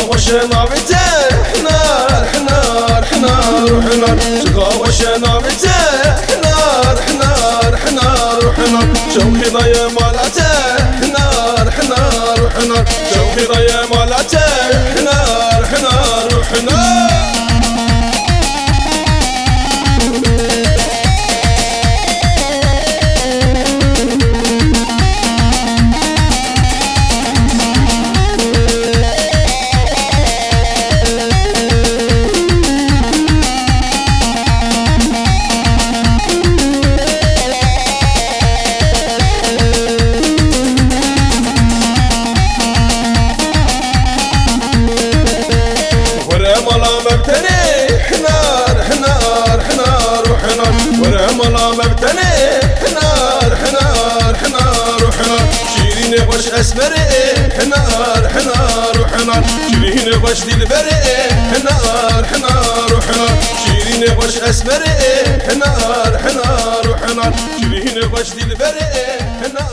وشنا بتحنا رحنا رحنا وشنا بتحنا رحنا شوقي ضيا مالته رحنا شوقي ضيا مالته رحنا وش اسمري حنا روحنا شيرين وش دلبري حنا روحنا شيرين وش اسمري حنا روحنا شيرين وش دلبري حنا